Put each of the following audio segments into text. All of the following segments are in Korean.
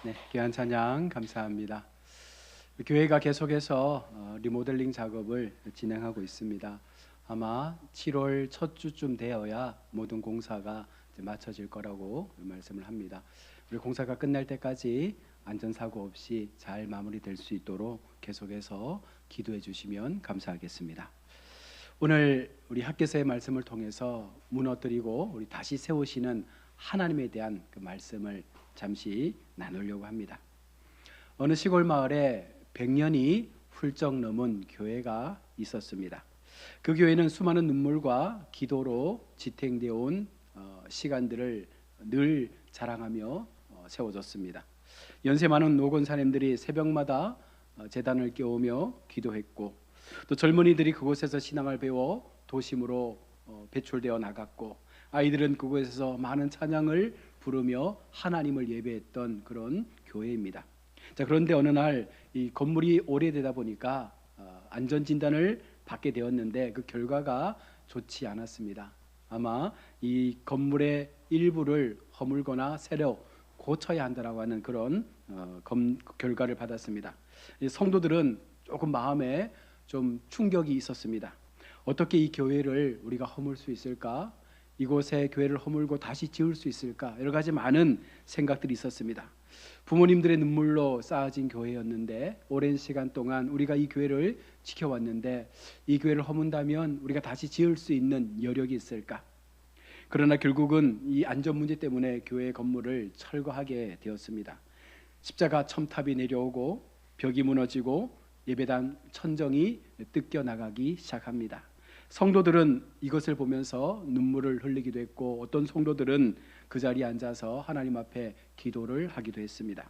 네, 귀한 찬양 감사합니다. 교회가 계속해서 리모델링 작업을 진행하고 있습니다. 아마 7월 첫 주쯤 되어야 모든 공사가 이제 마쳐질 거라고 말씀을 합니다. 우리 공사가 끝날 때까지 안전사고 없이 잘 마무리될 수 있도록 계속해서 기도해 주시면 감사하겠습니다. 오늘 우리 학교에서의 말씀을 통해서 무너뜨리고 우리 다시 세우시는 하나님에 대한 그 말씀을 잠시 나누려고 합니다. 어느 시골 마을에 100년이 훌쩍 넘은 교회가 있었습니다. 그 교회는 수많은 눈물과 기도로 지탱되어 온 시간들을 늘 자랑하며 세워졌습니다. 연세 많은 노건 사님들이 새벽마다 제단을 깨우며 기도했고, 또 젊은이들이 그곳에서 신앙을 배워 도심으로 배출되어 나갔고, 아이들은 그곳에서 많은 찬양을 부르며 하나님을 예배했던 그런 교회입니다. 자, 그런데 어느 날 이 건물이 오래되다 보니까 안전진단을 받게 되었는데 그 결과가 좋지 않았습니다. 아마 이 건물의 일부를 허물거나 새로 고쳐야 한다라고 하는 그런 결과를 받았습니다. 성도들은 조금 마음에 좀 충격이 있었습니다. 어떻게 이 교회를 우리가 허물 수 있을까? 이곳에 교회를 허물고 다시 지을 수 있을까? 여러 가지 많은 생각들이 있었습니다. 부모님들의 눈물로 쌓아진 교회였는데 오랜 시간 동안 우리가 이 교회를 지켜왔는데 이 교회를 허문다면 우리가 다시 지을 수 있는 여력이 있을까? 그러나 결국은 이 안전 문제 때문에 교회 건물을 철거하게 되었습니다. 십자가 첨탑이 내려오고 벽이 무너지고 예배당 천정이 뜯겨 나가기 시작합니다. 성도들은 이것을 보면서 눈물을 흘리기도 했고, 어떤 성도들은 그 자리에 앉아서 하나님 앞에 기도를 하기도 했습니다.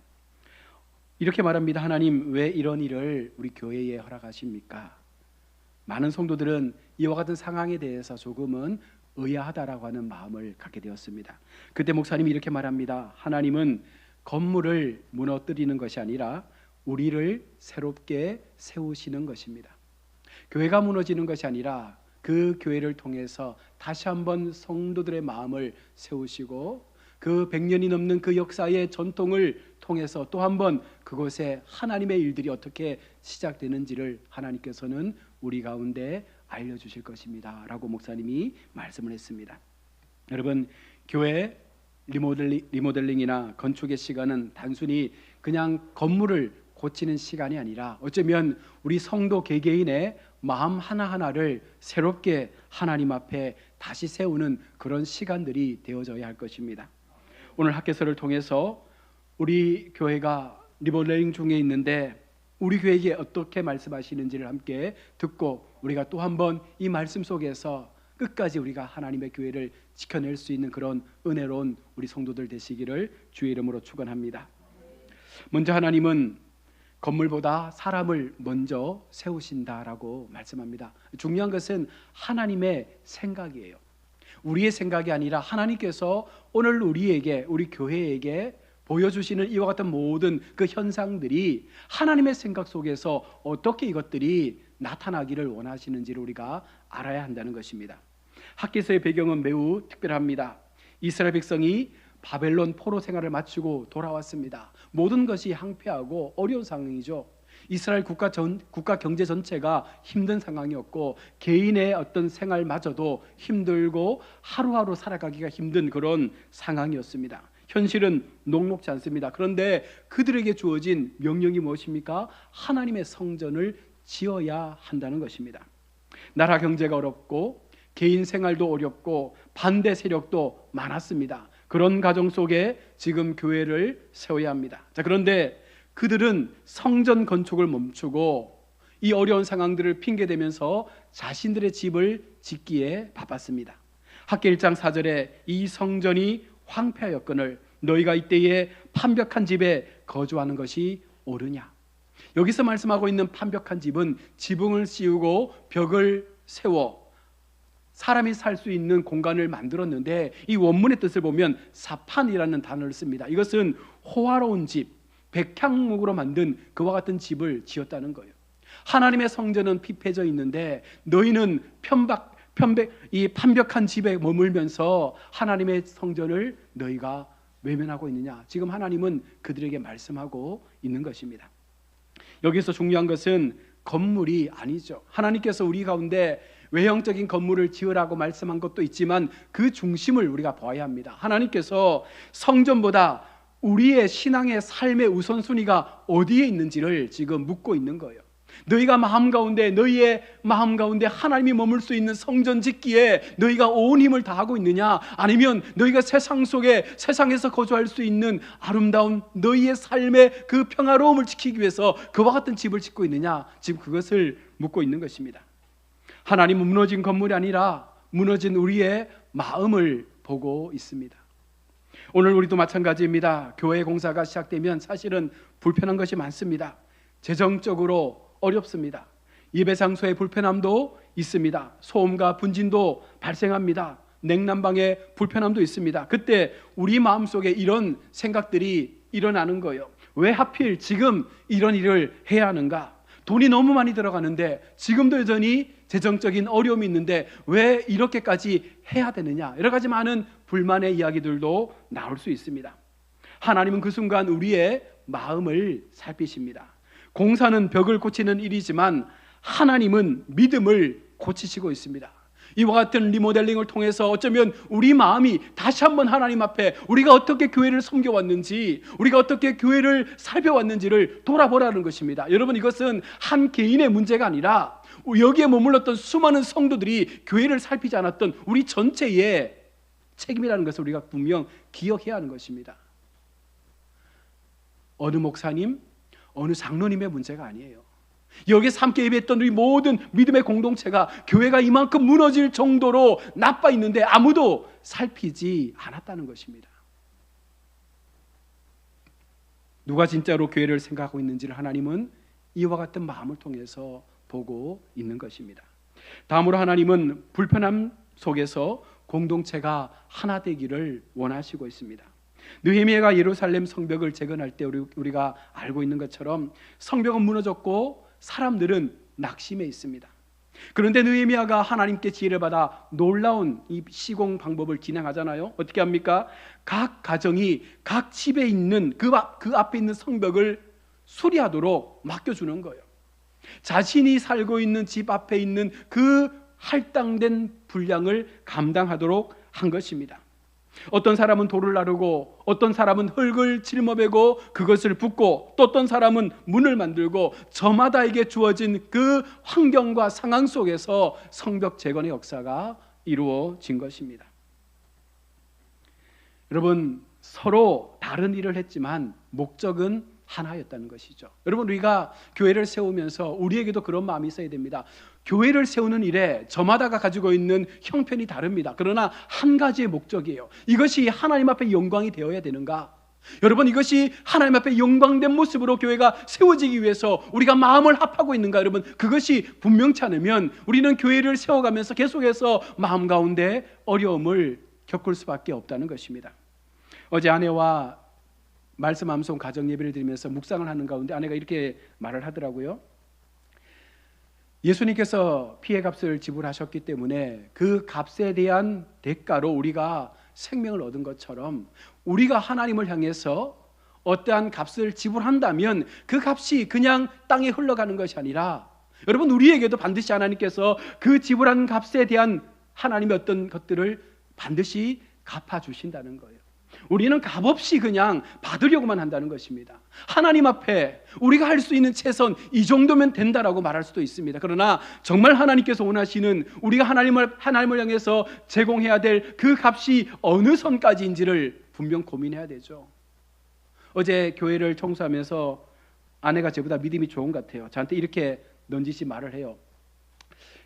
이렇게 말합니다. 하나님, 왜 이런 일을 우리 교회에 허락하십니까? 많은 성도들은 이와 같은 상황에 대해서 조금은 의아하다라고 하는 마음을 갖게 되었습니다. 그때 목사님이 이렇게 말합니다. 하나님은 건물을 무너뜨리는 것이 아니라 우리를 새롭게 세우시는 것입니다. 교회가 무너지는 것이 아니라 그 교회를 통해서 다시 한번 성도들의 마음을 세우시고 그 100년이 넘는 그 역사의 전통을 통해서 또 한번 그곳에 하나님의 일들이 어떻게 시작되는지를 하나님께서는 우리 가운데 알려주실 것입니다 라고 목사님이 말씀을 했습니다. 여러분, 교회 리모델링이나 건축의 시간은 단순히 그냥 건물을 고치는 시간이 아니라 어쩌면 우리 성도 개개인의 마음 하나하나를 새롭게 하나님 앞에 다시 세우는 그런 시간들이 되어져야 할 것입니다. 오늘 학개서를 통해서 우리 교회가 리모델링 중에 있는데 우리 교회에게 어떻게 말씀하시는지를 함께 듣고 우리가 또 한번 이 말씀 속에서 끝까지 우리가 하나님의 교회를 지켜낼 수 있는 그런 은혜로운 우리 성도들 되시기를 주의 이름으로 축원합니다. 먼저 하나님은 건물보다 사람을 먼저 세우신다라고 말씀합니다. 중요한 것은 하나님의 생각이에요. 우리의 생각이 아니라 하나님께서 오늘 우리에게, 우리 교회에게 보여주시는 이와 같은 모든 그 현상들이 하나님의 생각 속에서 어떻게 이것들이 나타나기를 원하시는지를 우리가 알아야 한다는 것입니다. 학개서의 배경은 매우 특별합니다. 이스라엘 백성이 바벨론 포로 생활을 마치고 돌아왔습니다. 모든 것이 항폐하고 어려운 상황이죠. 이스라엘 국가 경제 전체가 힘든 상황이었고 개인의 어떤 생활마저도 힘들고 하루하루 살아가기가 힘든 그런 상황이었습니다. 현실은 녹록지 않습니다. 그런데 그들에게 주어진 명령이 무엇입니까? 하나님의 성전을 지어야 한다는 것입니다. 나라 경제가 어렵고 개인 생활도 어렵고 반대 세력도 많았습니다. 그런 가정 속에 지금 교회를 세워야 합니다. 자, 그런데 그들은 성전 건축을 멈추고 이 어려운 상황들을 핑계대면서 자신들의 집을 짓기에 바빴습니다. 학개 1장 4절에 이 성전이 황폐하였거늘 너희가 이때에 판벽한 집에 거주하는 것이 옳으냐. 여기서 말씀하고 있는 판벽한 집은 지붕을 씌우고 벽을 세워 사람이 살 수 있는 공간을 만들었는데 이 원문의 뜻을 보면 사판이라는 단어를 씁니다. 이것은 호화로운 집, 백향목으로 만든 그와 같은 집을 지었다는 거예요. 하나님의 성전은 피폐져 있는데 너희는 이 판벽한 집에 머물면서 하나님의 성전을 너희가 외면하고 있느냐? 지금 하나님은 그들에게 말씀하고 있는 것입니다. 여기서 중요한 것은 건물이 아니죠. 하나님께서 우리 가운데 외형적인 건물을 지으라고 말씀한 것도 있지만 그 중심을 우리가 봐야 합니다. 하나님께서 성전보다 우리의 신앙의 삶의 우선순위가 어디에 있는지를 지금 묻고 있는 거예요. 너희가 너희의 마음 가운데 하나님이 머물 수 있는 성전 짓기에 너희가 온 힘을 다하고 있느냐? 아니면 너희가 세상에서 거주할 수 있는 아름다운 너희의 삶의 그 평화로움을 지키기 위해서 그와 같은 집을 짓고 있느냐? 지금 그것을 묻고 있는 것입니다. 하나님은 무너진 건물이 아니라 무너진 우리의 마음을 보고 있습니다. 오늘 우리도 마찬가지입니다. 교회 공사가 시작되면 사실은 불편한 것이 많습니다. 재정적으로 어렵습니다. 예배 장소의 불편함도 있습니다. 소음과 분진도 발생합니다. 냉난방의 불편함도 있습니다. 그때 우리 마음속에 이런 생각들이 일어나는 거예요. 왜 하필 지금 이런 일을 해야 하는가? 돈이 너무 많이 들어가는데, 지금도 여전히 재정적인 어려움이 있는데 왜 이렇게까지 해야 되느냐? 여러 가지 많은 불만의 이야기들도 나올 수 있습니다. 하나님은 그 순간 우리의 마음을 살피십니다. 공사는 벽을 고치는 일이지만 하나님은 믿음을 고치시고 있습니다. 이와 같은 리모델링을 통해서 어쩌면 우리 마음이 다시 한번 하나님 앞에 우리가 어떻게 교회를 섬겨왔는지, 우리가 어떻게 교회를 살펴왔는지를 돌아보라는 것입니다. 여러분, 이것은 한 개인의 문제가 아니라 여기에 머물렀던 수많은 성도들이 교회를 살피지 않았던 우리 전체의 책임이라는 것을 우리가 분명 기억해야 하는 것입니다. 어느 목사님, 어느 장로님의 문제가 아니에요. 여기에 함께 예배했던 우리 모든 믿음의 공동체가 교회가 이만큼 무너질 정도로 나빠 있는데 아무도 살피지 않았다는 것입니다. 누가 진짜로 교회를 생각하고 있는지를 하나님은 이와 같은 마음을 통해서 보고 있는 것입니다. 다음으로 하나님은 불편함 속에서 공동체가 하나 되기를 원하시고 있습니다. 느헤미야가 예루살렘 성벽을 재건할 때 우리가 알고 있는 것처럼 성벽은 무너졌고 사람들은 낙심해 있습니다. 그런데 느헤미야가 하나님께 지혜를 받아 놀라운 이 시공 방법을 진행하잖아요. 어떻게 합니까? 각 가정이 각 집에 있는 그 앞에 있는 성벽을 수리하도록 맡겨주는 거예요. 자신이 살고 있는 집 앞에 있는 그 할당된 분량을 감당하도록 한 것입니다. 어떤 사람은 돌을 나르고, 어떤 사람은 흙을 짊어매고 그것을 붓고, 또 어떤 사람은 문을 만들고, 저마다에게 주어진 그 환경과 상황 속에서 성벽 재건의 역사가 이루어진 것입니다. 여러분, 서로 다른 일을 했지만 목적은 하나였다는 것이죠. 여러분, 우리가 교회를 세우면서 우리에게도 그런 마음이 있어야 됩니다. 교회를 세우는 일에 저마다가 가지고 있는 형편이 다릅니다. 그러나 한 가지의 목적이에요. 이것이 하나님 앞에 영광이 되어야 되는가? 여러분, 이것이 하나님 앞에 영광된 모습으로 교회가 세워지기 위해서 우리가 마음을 합하고 있는가? 여러분, 그것이 분명치 않으면 우리는 교회를 세워가면서 계속해서 마음 가운데 어려움을 겪을 수밖에 없다는 것입니다. 어제 아내와 말씀 암송 가정 예배를 드리면서 묵상을 하는 가운데 아내가 이렇게 말을 하더라고요. 예수님께서 피의 값을 지불하셨기 때문에 그 값에 대한 대가로 우리가 생명을 얻은 것처럼 우리가 하나님을 향해서 어떠한 값을 지불한다면 그 값이 그냥 땅에 흘러가는 것이 아니라, 여러분, 우리에게도 반드시 하나님께서 그 지불한 값에 대한 하나님의 어떤 것들을 반드시 갚아주신다는 거예요. 우리는 값없이 그냥 받으려고만 한다는 것입니다. 하나님 앞에 우리가 할 수 있는 최선 이 정도면 된다라고 말할 수도 있습니다. 그러나 정말 하나님께서 원하시는 우리가 하나님을 향해서 제공해야 될 그 값이 어느 선까지인지를 분명 고민해야 되죠. 어제 교회를 청소하면서 아내가 저보다 믿음이 좋은 것 같아요. 저한테 이렇게 넌지시 말을 해요.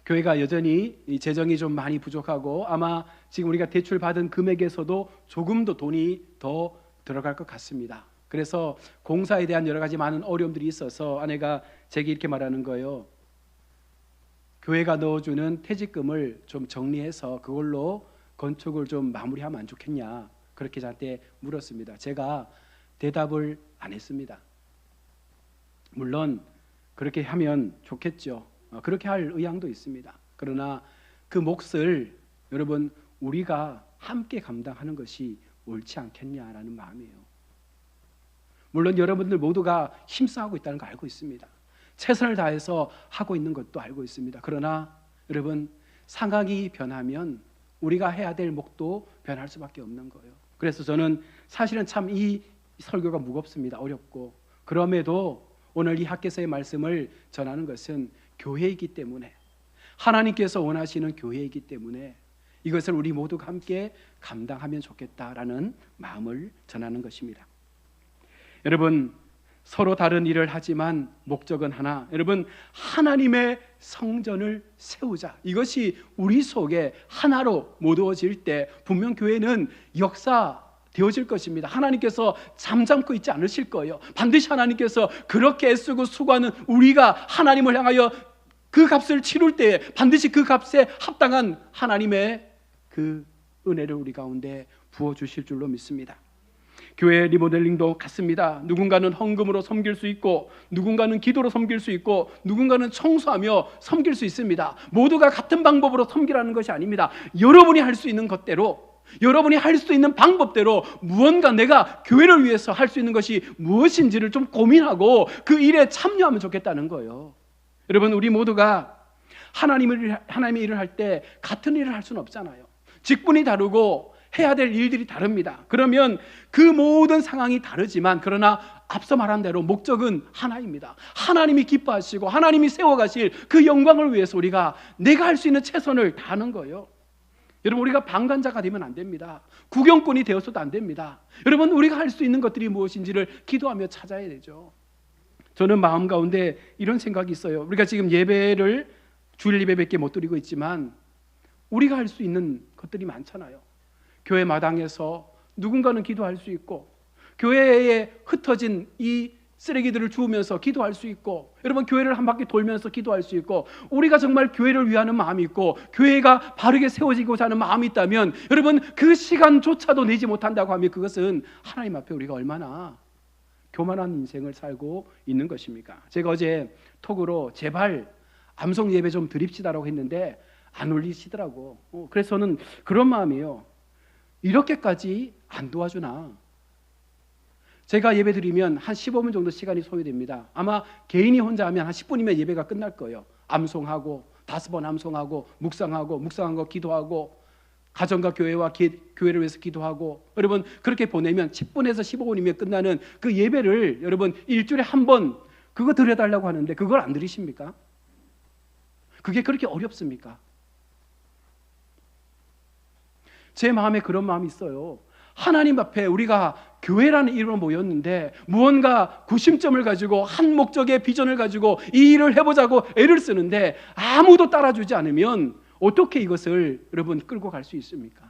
교회가 여전히 재정이 좀 많이 부족하고 아마 지금 우리가 대출 받은 금액에서도 조금 더 돈이 더 들어갈 것 같습니다. 그래서 공사에 대한 여러 가지 많은 어려움들이 있어서 아내가 제게 이렇게 말하는 거예요. 교회가 넣어주는 퇴직금을 좀 정리해서 그걸로 건축을 좀 마무리하면 안 좋겠냐, 그렇게 저한테 물었습니다. 제가 대답을 안 했습니다. 물론 그렇게 하면 좋겠죠. 그렇게 할 의향도 있습니다. 그러나 그 몫을 여러분 우리가 함께 감당하는 것이 옳지 않겠냐라는 마음이에요. 물론 여러분들 모두가 힘써하고 있다는 거 알고 있습니다. 최선을 다해서 하고 있는 것도 알고 있습니다. 그러나 여러분, 상황이 변하면 우리가 해야 될 목도 변할 수밖에 없는 거예요. 그래서 저는 사실은 참 이 설교가 무겁습니다. 어렵고. 그럼에도 오늘 이 학개서의 말씀을 전하는 것은 교회이기 때문에, 하나님께서 원하시는 교회이기 때문에 이것을 우리 모두가 함께 감당하면 좋겠다라는 마음을 전하는 것입니다. 여러분, 서로 다른 일을 하지만 목적은 하나. 여러분, 하나님의 성전을 세우자. 이것이 우리 속에 하나로 모두어질 때 분명 교회는 역사되어질 것입니다. 하나님께서 잠잠고 있지 않으실 거예요. 반드시 하나님께서 그렇게 애쓰고 수고하는 우리가 하나님을 향하여 그 값을 치룰 때에 반드시 그 값에 합당한 하나님의 그 은혜를 우리 가운데 부어주실 줄로 믿습니다. 교회 리모델링도 같습니다. 누군가는 헌금으로 섬길 수 있고, 누군가는 기도로 섬길 수 있고, 누군가는 청소하며 섬길 수 있습니다. 모두가 같은 방법으로 섬기라는 것이 아닙니다. 여러분이 할 수 있는 것대로, 여러분이 할 수 있는 방법대로 무언가 내가 교회를 위해서 할 수 있는 것이 무엇인지를 좀 고민하고 그 일에 참여하면 좋겠다는 거예요. 여러분, 우리 모두가 하나님의 일을 할 때 같은 일을 할 수는 없잖아요. 직분이 다르고 해야 될 일들이 다릅니다. 그러면 그 모든 상황이 다르지만, 그러나 앞서 말한 대로 목적은 하나입니다. 하나님이 기뻐하시고 하나님이 세워가실 그 영광을 위해서 우리가 내가 할 수 있는 최선을 다하는 거예요. 여러분, 우리가 방관자가 되면 안 됩니다. 구경꾼이 되어서도 안 됩니다. 여러분, 우리가 할 수 있는 것들이 무엇인지를 기도하며 찾아야 되죠. 저는 마음 가운데 이런 생각이 있어요. 우리가 지금 예배를 주일 예배밖에 못 드리고 있지만 우리가 할 수 있는 것들이 많잖아요. 교회 마당에서 누군가는 기도할 수 있고, 교회에 흩어진 이 쓰레기들을 주우면서 기도할 수 있고, 여러분, 교회를 한 바퀴 돌면서 기도할 수 있고, 우리가 정말 교회를 위하는 마음이 있고 교회가 바르게 세워지고자 하는 마음이 있다면, 여러분, 그 시간조차도 내지 못한다고 하면 그것은 하나님 앞에 우리가 얼마나 교만한 인생을 살고 있는 것입니까? 제가 어제 톡으로 제발 암송 예배 좀 드립시다라고 했는데 안 올리시더라고. 그래서 저는 그런 마음이에요. 이렇게까지 안 도와주나? 제가 예배 드리면 한 15분 정도 시간이 소요됩니다. 아마 개인이 혼자 하면 한 10분이면 예배가 끝날 거예요. 암송하고 5번 암송하고 묵상한 거 기도하고, 가정과 교회와 교회를 위해서 기도하고, 여러분, 그렇게 보내면 10분에서 15분이면 끝나는 그 예배를 여러분 일주일에 한 번 그거 드려달라고 하는데 그걸 안 드리십니까? 그게 그렇게 어렵습니까? 제 마음에 그런 마음이 있어요. 하나님 앞에 우리가 교회라는 이름으로 모였는데 무언가 구심점을 가지고 한 목적의 비전을 가지고 이 일을 해보자고 애를 쓰는데 아무도 따라주지 않으면 어떻게 이것을 여러분 끌고 갈 수 있습니까?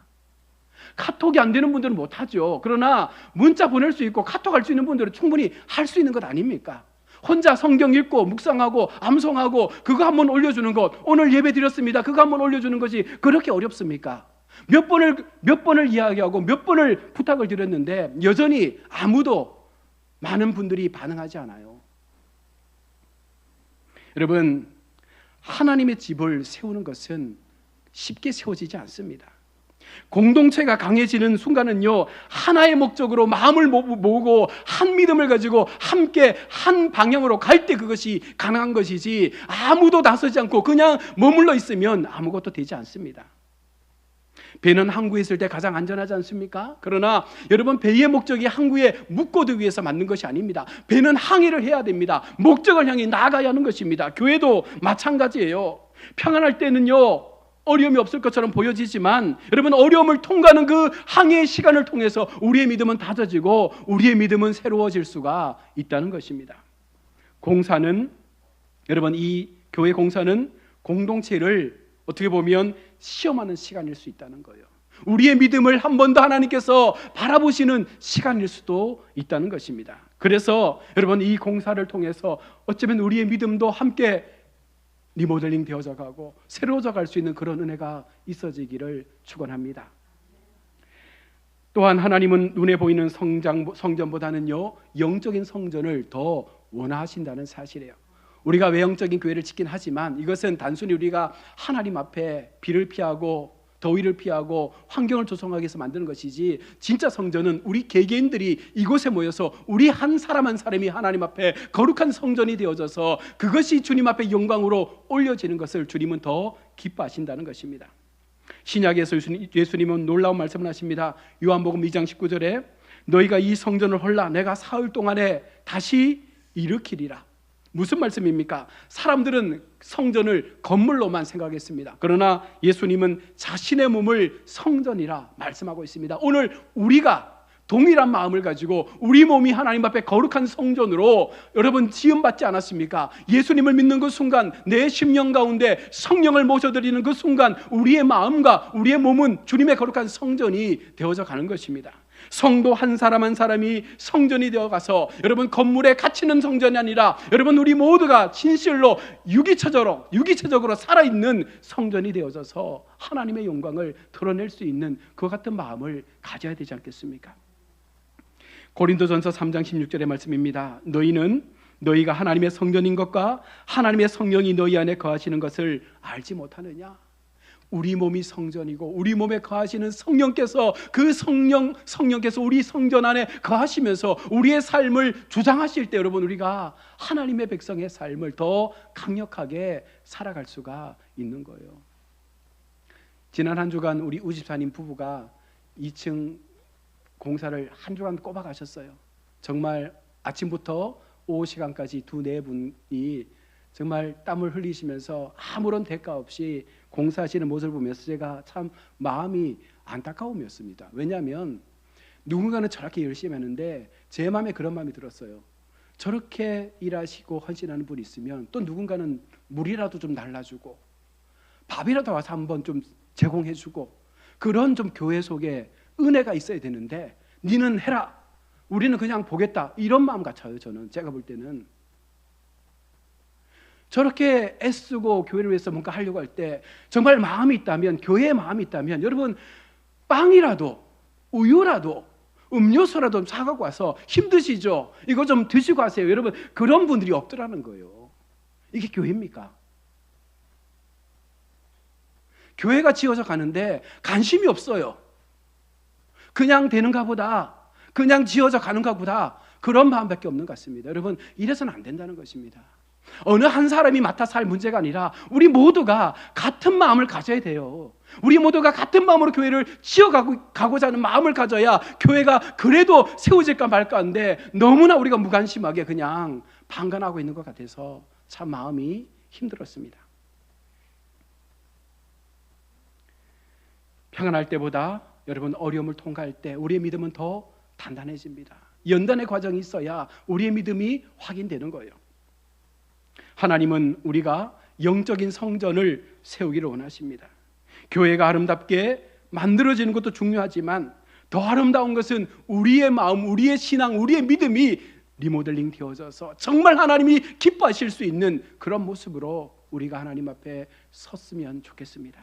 카톡이 안 되는 분들은 못하죠. 그러나 문자 보낼 수 있고 카톡 할 수 있는 분들은 충분히 할 수 있는 것 아닙니까? 혼자 성경 읽고 묵상하고 암송하고 그거 한번 올려주는 것, 오늘 예배 드렸습니다, 그거 한번 올려주는 것이 그렇게 어렵습니까? 몇 번을 이야기하고 몇 번을 부탁을 드렸는데 여전히 아무도, 많은 분들이 반응하지 않아요. 여러분, 하나님의 집을 세우는 것은 쉽게 세워지지 않습니다. 공동체가 강해지는 순간은요, 하나의 목적으로 마음을 모으고 한 믿음을 가지고 함께 한 방향으로 갈 때 그것이 가능한 것이지, 아무도 나서지 않고 그냥 머물러 있으면 아무것도 되지 않습니다. 배는 항구에 있을 때 가장 안전하지 않습니까? 그러나 여러분, 배의 목적이 항구에 묵고도 위해서 만든 것이 아닙니다. 배는 항해를 해야 됩니다. 목적을 향해 나아가야 하는 것입니다. 교회도 마찬가지예요. 평안할 때는요, 어려움이 없을 것처럼 보여지지만 여러분, 어려움을 통과하는 그 항해의 시간을 통해서 우리의 믿음은 다져지고 우리의 믿음은 새로워질 수가 있다는 것입니다. 공사는, 여러분, 이 교회 공사는 공동체를 어떻게 보면 시험하는 시간일 수 있다는 거예요. 우리의 믿음을 한 번 더 하나님께서 바라보시는 시간일 수도 있다는 것입니다. 그래서 여러분, 이 공사를 통해서 어쩌면 우리의 믿음도 함께 리모델링 되어져 가고 새로워져 갈 수 있는 그런 은혜가 있어지기를 축원합니다. 또한 하나님은 눈에 보이는 성전보다는요, 영적인 성전을 더 원하신다는 사실이에요. 우리가 외형적인 교회를 짓긴 하지만 이것은 단순히 우리가 하나님 앞에 비를 피하고 더위를 피하고 환경을 조성하기 위해서 만드는 것이지, 진짜 성전은 우리 개개인들이 이곳에 모여서 우리 한 사람 한 사람이 하나님 앞에 거룩한 성전이 되어져서 그것이 주님 앞에 영광으로 올려지는 것을 주님은 더 기뻐하신다는 것입니다. 신약에서 예수님은 놀라운 말씀을 하십니다. 요한복음 2장 19절에 너희가 이 성전을 헐라 내가 사흘 동안에 다시 일으키리라. 무슨 말씀입니까? 사람들은 성전을 건물로만 생각했습니다. 그러나 예수님은 자신의 몸을 성전이라 말씀하고 있습니다. 오늘 우리가 동일한 마음을 가지고 우리 몸이 하나님 앞에 거룩한 성전으로 여러분 지음받지 않았습니까? 예수님을 믿는 그 순간 내 심령 가운데 성령을 모셔드리는 그 순간 우리의 마음과 우리의 몸은 주님의 거룩한 성전이 되어져 가는 것입니다. 성도 한 사람 한 사람이 성전이 되어가서 여러분 건물에 갇히는 성전이 아니라 여러분 우리 모두가 진실로 유기체적으로 살아있는 성전이 되어져서 하나님의 영광을 드러낼 수 있는 그와 같은 마음을 가져야 되지 않겠습니까? 고린도전서 3장 16절의 말씀입니다. 너희는 너희가 하나님의 성전인 것과 하나님의 성령이 너희 안에 거하시는 것을 알지 못하느냐? 우리 몸이 성전이고 우리 몸에 거하시는 성령께서 그 성령께서 우리 성전 안에 거하시면서 우리의 삶을 주장하실 때 여러분 우리가 하나님의 백성의 삶을 더 강력하게 살아갈 수가 있는 거예요. 지난 한 주간 우리 우집사님 부부가 2층 공사를 한 주간 꼬박 하셨어요. 정말 아침부터 오후 시간까지 두 네 분이 정말 땀을 흘리시면서 아무런 대가 없이 공사하시는 모습을 보면서 제가 참 마음이 안타까움이었습니다. 왜냐하면 누군가는 저렇게 열심히 하는데 제 마음에 그런 마음이 들었어요. 저렇게 일하시고 헌신하는 분이 있으면 또 누군가는 물이라도 좀 날라주고 밥이라도 와서 한번 좀 제공해주고 그런 좀 교회 속에 은혜가 있어야 되는데 니는 해라 우리는 그냥 보겠다 이런 마음 같아요. 저는 제가 볼 때는 저렇게 애쓰고 교회를 위해서 뭔가 하려고 할 때 정말 마음이 있다면 교회에 마음이 있다면 여러분 빵이라도 우유라도 음료수라도 좀 사갖고 와서 힘드시죠? 이거 좀 드시고 하세요. 여러분 그런 분들이 없더라는 거예요. 이게 교회입니까? 교회가 지어져 가는데 관심이 없어요. 그냥 되는가 보다 그냥 지어져 가는가 보다 그런 마음밖에 없는 것 같습니다. 여러분 이래서는 안 된다는 것입니다. 어느 한 사람이 맡아서 할 문제가 아니라 우리 모두가 같은 마음을 가져야 돼요. 우리 모두가 같은 마음으로 교회를 지어가고자 하는 마음을 가져야 교회가 그래도 세워질까 말까 하는데 너무나 우리가 무관심하게 그냥 방관하고 있는 것 같아서 참 마음이 힘들었습니다. 평안할 때보다 여러분 어려움을 통과할 때 우리의 믿음은 더 단단해집니다. 연단의 과정이 있어야 우리의 믿음이 확인되는 거예요. 하나님은 우리가 영적인 성전을 세우기를 원하십니다. 교회가 아름답게 만들어지는 것도 중요하지만 더 아름다운 것은 우리의 마음, 우리의 신앙, 우리의 믿음이 리모델링 되어져서 정말 하나님이 기뻐하실 수 있는 그런 모습으로 우리가 하나님 앞에 섰으면 좋겠습니다.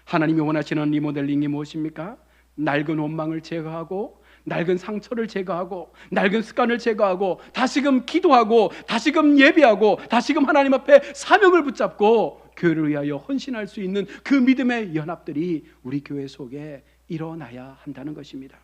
하나님이 원하시는 리모델링이 무엇입니까? 낡은 원망을 제거하고 낡은 상처를 제거하고 낡은 습관을 제거하고 다시금 기도하고 다시금 예배하고 다시금 하나님 앞에 사명을 붙잡고 교회를 위하여 헌신할 수 있는 그 믿음의 연합들이 우리 교회 속에 일어나야 한다는 것입니다.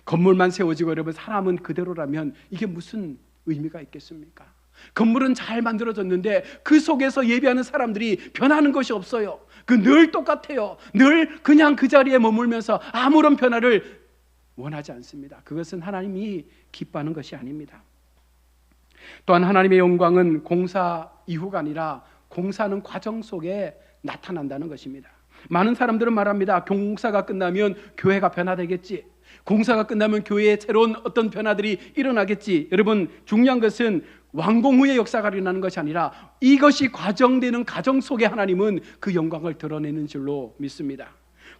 건물만 세워지고 여러분 사람은 그대로라면 이게 무슨 의미가 있겠습니까? 건물은 잘 만들어졌는데 그 속에서 예배하는 사람들이 변하는 것이 없어요. 그 늘 똑같아요. 늘 그냥 그 자리에 머물면서 아무런 변화를 원하지 않습니다. 그것은 하나님이 기뻐하는 것이 아닙니다. 또한 하나님의 영광은 공사 이후가 아니라 공사하는 과정 속에 나타난다는 것입니다. 많은 사람들은 말합니다. 공사가 끝나면 교회가 변화되겠지. 공사가 끝나면 교회에 새로운 어떤 변화들이 일어나겠지. 여러분 중요한 것은 완공 후의 역사가 일어나는 것이 아니라 이것이 과정되는 과정 속에 하나님은 그 영광을 드러내는 줄로 믿습니다.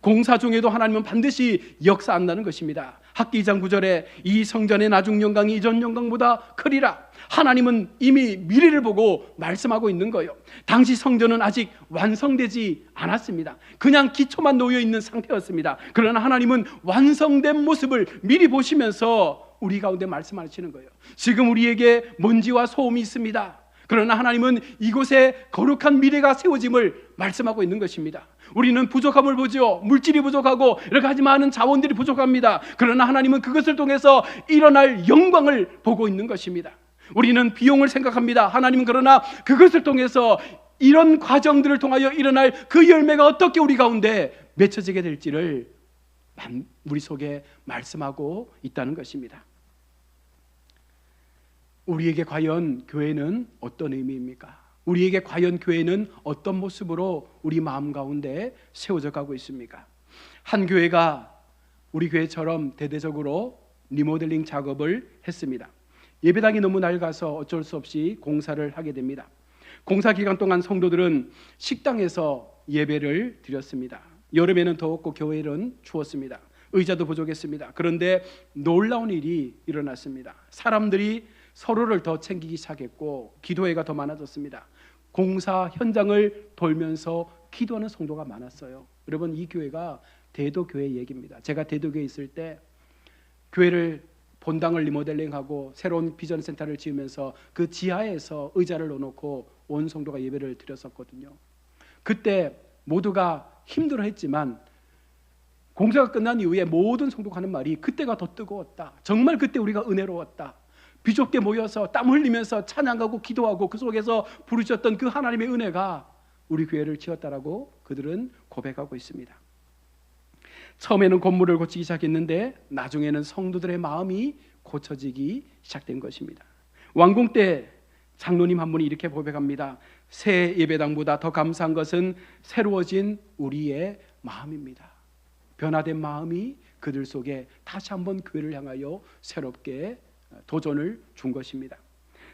공사 중에도 하나님은 반드시 역사한다는 것입니다. 학기 2장 9절에 이 성전의 나중 영광이 이전 영광보다 크리라. 하나님은 이미 미래를 보고 말씀하고 있는 거예요. 당시 성전은 아직 완성되지 않았습니다. 그냥 기초만 놓여 있는 상태였습니다. 그러나 하나님은 완성된 모습을 미리 보시면서 우리 가운데 말씀하시는 거예요. 지금 우리에게 먼지와 소음이 있습니다. 그러나 하나님은 이곳에 거룩한 미래가 세워짐을 말씀하고 있는 것입니다. 우리는 부족함을 보죠. 물질이 부족하고 여러 가지 많은 자원들이 부족합니다. 그러나 하나님은 그것을 통해서 일어날 영광을 보고 있는 것입니다. 우리는 비용을 생각합니다. 하나님은 그러나 그것을 통해서 이런 과정들을 통하여 일어날 그 열매가 어떻게 우리 가운데 맺혀지게 될지를 우리 속에 말씀하고 있다는 것입니다. 우리에게 과연 교회는 어떤 의미입니까? 우리에게 과연 교회는 어떤 모습으로 우리 마음 가운데 세워져 가고 있습니까? 한 교회가 우리 교회처럼 대대적으로 리모델링 작업을 했습니다. 예배당이 너무 낡아서 어쩔 수 없이 공사를 하게 됩니다. 공사 기간 동안 성도들은 식당에서 예배를 드렸습니다. 여름에는 더웠고 겨울에는 추웠습니다. 의자도 부족했습니다. 그런데 놀라운 일이 일어났습니다. 사람들이 서로를 더 챙기기 시작했고 기도회가 더 많아졌습니다. 공사 현장을 돌면서 기도하는 성도가 많았어요. 여러분, 이 교회가 대도교회 얘기입니다. 제가 대도교회에 있을 때 교회를 본당을 리모델링하고 새로운 비전 센터를 지으면서 그 지하에서 의자를 넣어놓고 온 성도가 예배를 드렸었거든요. 그때 모두가 힘들어했지만 공사가 끝난 이후에 모든 성도가 하는 말이 그때가 더 뜨거웠다. 정말 그때 우리가 은혜로웠다. 비좁게 모여서 땀 흘리면서 찬양하고 기도하고 그 속에서 부르셨던 그 하나님의 은혜가 우리 교회를 지었다라고 그들은 고백하고 있습니다. 처음에는 건물을 고치기 시작했는데 나중에는 성도들의 마음이 고쳐지기 시작된 것입니다. 완공 때 장로님 한 분이 이렇게 고백합니다. 새 예배당보다 더 감사한 것은 새로워진 우리의 마음입니다. 변화된 마음이 그들 속에 다시 한번 교회를 향하여 새롭게 도전을 준 것입니다.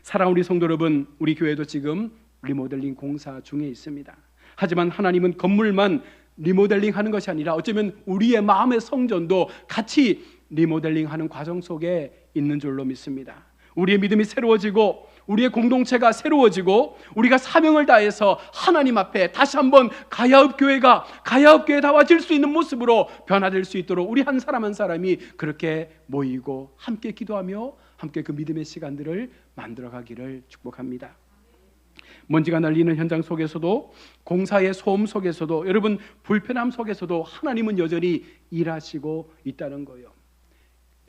사랑하는 우리 성도 여러분, 우리 교회도 지금 리모델링 공사 중에 있습니다. 하지만 하나님은 건물만 리모델링하는 것이 아니라 어쩌면 우리의 마음의 성전도 같이 리모델링하는 과정 속에 있는 줄로 믿습니다. 우리의 믿음이 새로워지고 우리의 공동체가 새로워지고 우리가 사명을 다해서 하나님 앞에 다시 한번 가야읍 교회가 가야읍 교회다워질 수 있는 모습으로 변화될 수 있도록 우리 한 사람 한 사람이 그렇게 모이고 함께 기도하며 함께 그 믿음의 시간들을 만들어가기를 축복합니다. 먼지가 날리는 현장 속에서도 공사의 소음 속에서도 여러분 불편함 속에서도 하나님은 여전히 일하시고 있다는 거예요.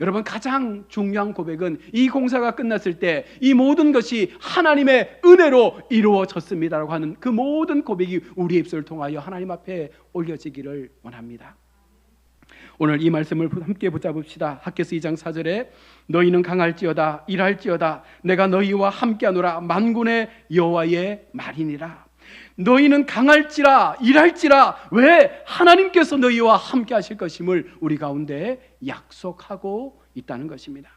여러분, 가장 중요한 고백은 이 공사가 끝났을 때 이 모든 것이 하나님의 은혜로 이루어졌습니다라고 하는 그 모든 고백이 우리의 입술을 통하여 하나님 앞에 올려지기를 원합니다. 오늘 이 말씀을 함께 붙잡읍시다. 학개서 2장 4절에 너희는 강할지어다 일할지어다 내가 너희와 함께하노라 만군의 여호와의 말이니라. 너희는 강할지라 일할지라. 왜? 하나님께서 너희와 함께 하실 것임을 우리 가운데 약속하고 있다는 것입니다.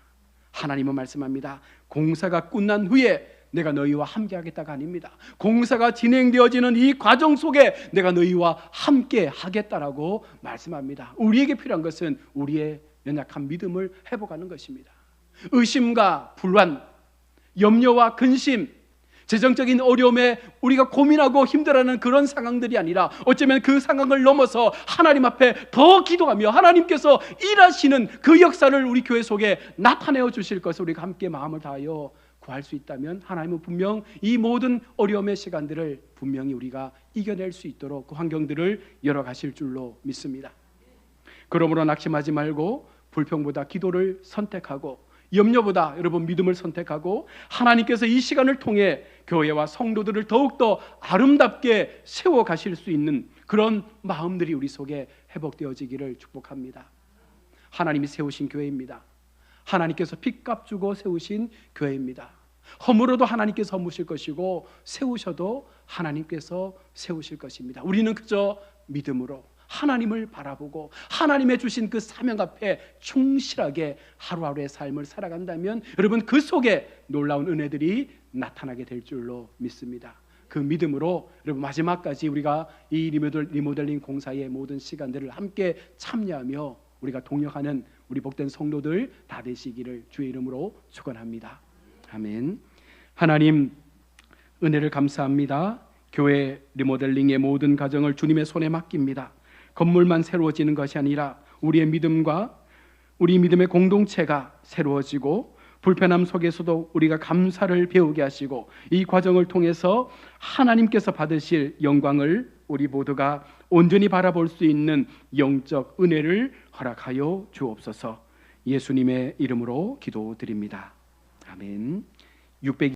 하나님은 말씀합니다. 공사가 끝난 후에 내가 너희와 함께 하겠다가 아닙니다. 공사가 진행되어지는 이 과정 속에 내가 너희와 함께 하겠다라고 말씀합니다. 우리에게 필요한 것은 우리의 연약한 믿음을 회복하는 것입니다. 의심과 불안, 염려와 근심, 재정적인 어려움에 우리가 고민하고 힘들어하는 그런 상황들이 아니라 어쩌면 그 상황을 넘어서 하나님 앞에 더 기도하며 하나님께서 일하시는 그 역사를 우리 교회 속에 나타내어 주실 것을 우리가 함께 마음을 다하여 구할 수 있다면 하나님은 분명 이 모든 어려움의 시간들을 분명히 우리가 이겨낼 수 있도록 그 환경들을 열어가실 줄로 믿습니다. 그러므로 낙심하지 말고 불평보다 기도를 선택하고 염려보다 여러분 믿음을 선택하고 하나님께서 이 시간을 통해 교회와 성도들을 더욱더 아름답게 세워가실 수 있는 그런 마음들이 우리 속에 회복되어지기를 축복합니다. 하나님이 세우신 교회입니다. 하나님께서 핏값 주고 세우신 교회입니다. 허물어도 하나님께서 허무실 것이고 세우셔도 하나님께서 세우실 것입니다. 우리는 그저 믿음으로 하나님을 바라보고 하나님의 주신 그 사명 앞에 충실하게 하루하루의 삶을 살아간다면 여러분 그 속에 놀라운 은혜들이 나타나게 될 줄로 믿습니다. 그 믿음으로 여러분 마지막까지 우리가 이 리모델링 공사의 모든 시간들을 함께 참여하며 우리가 동역하는 우리 복된 성도들 다 되시기를 주의 이름으로 축원합니다. 아멘. 하나님 은혜를 감사합니다. 교회 리모델링의 모든 과정을 주님의 손에 맡깁니다. 건물만 새로워지는 것이 아니라 우리의 믿음과 우리 믿음의 공동체가 새로워지고 불편함 속에서도 우리가 감사를 배우게 하시고 이 과정을 통해서 하나님께서 받으실 영광을 우리 모두가 온전히 바라볼 수 있는 영적 은혜를 허락하여 주옵소서. 예수님의 이름으로 기도드립니다. 아멘.